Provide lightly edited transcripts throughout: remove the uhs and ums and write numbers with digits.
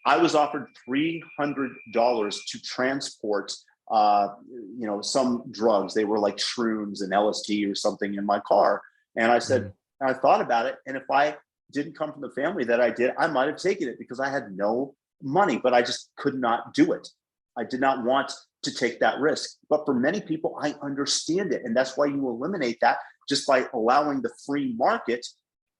I was offered $300 to transport, some drugs. They were like shrooms and LSD or something in my car. And I said, I thought about it. And if I didn't come from the family that I did, I might have taken it because I had no money, but I just could not do it. I did not want to take that risk. But for many people, I understand it. And that's why you eliminate that just by allowing the free market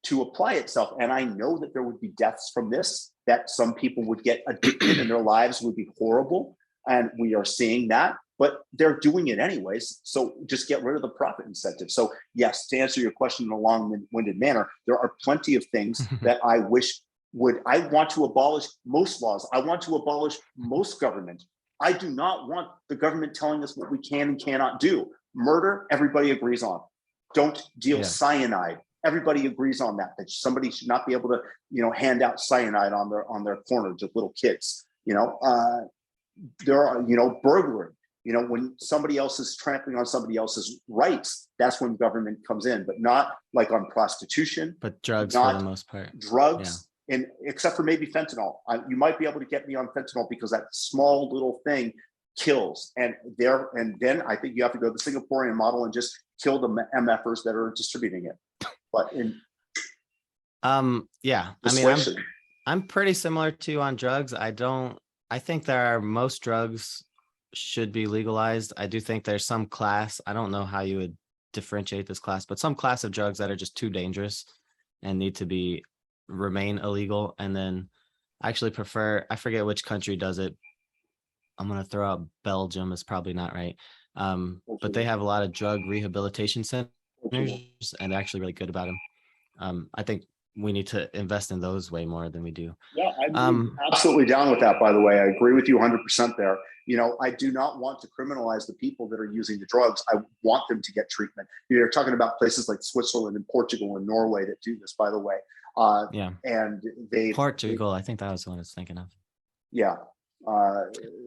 to apply itself. And I know that there would be deaths from this, that some people would get addicted and their lives would be horrible. And we are seeing that, but they're doing it anyways. So just get rid of the profit incentive. So yes, to answer your question in a long-winded manner, there are plenty of things that I wish I want to abolish most laws. I want to abolish most government. I do not want the government telling us what we can and cannot do. Murder, everybody agrees on. Don't deal cyanide. Everybody agrees on that somebody should not be able to, hand out cyanide on their corner to little kids. There are, burglary. When somebody else is trampling on somebody else's rights, that's when government comes in, but not like on prostitution. But drugs for the most part. Drugs, and except for maybe fentanyl. You might be able to get me on fentanyl because that small little thing kills. And then I think you have to go the Singaporean model and just kill the MFers that are distributing it. But I'm pretty similar to you on drugs. I think most drugs should be legalized. I do think there's some class, I don't know how you would differentiate this class, but some class of drugs that are just too dangerous and need to remain illegal. And then I actually prefer, I forget which country does it. I'm going to throw out Belgium, is probably not right. But they have a lot of drug rehabilitation centers and they're actually really good about them. I think we need to invest in those way more than we do. Yeah, I'm absolutely down with that, by the way. I agree with you 100% there. I do not want to criminalize the people that are using the drugs. I want them to get treatment. You're talking about places like Switzerland and Portugal and Norway that do this, by the way. And Portugal, I think that was the one I was thinking of. Yeah.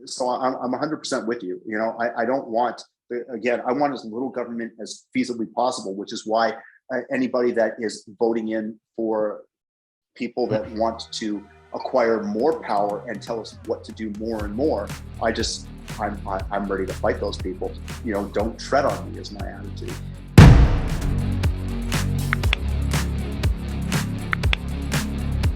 So I'm 100% with you. I don't want, again, I want as little government as feasibly possible, which is why anybody that is voting in for people that want to acquire more power and tell us what to do more and more, I'm ready to fight those people. Don't tread on me is my attitude.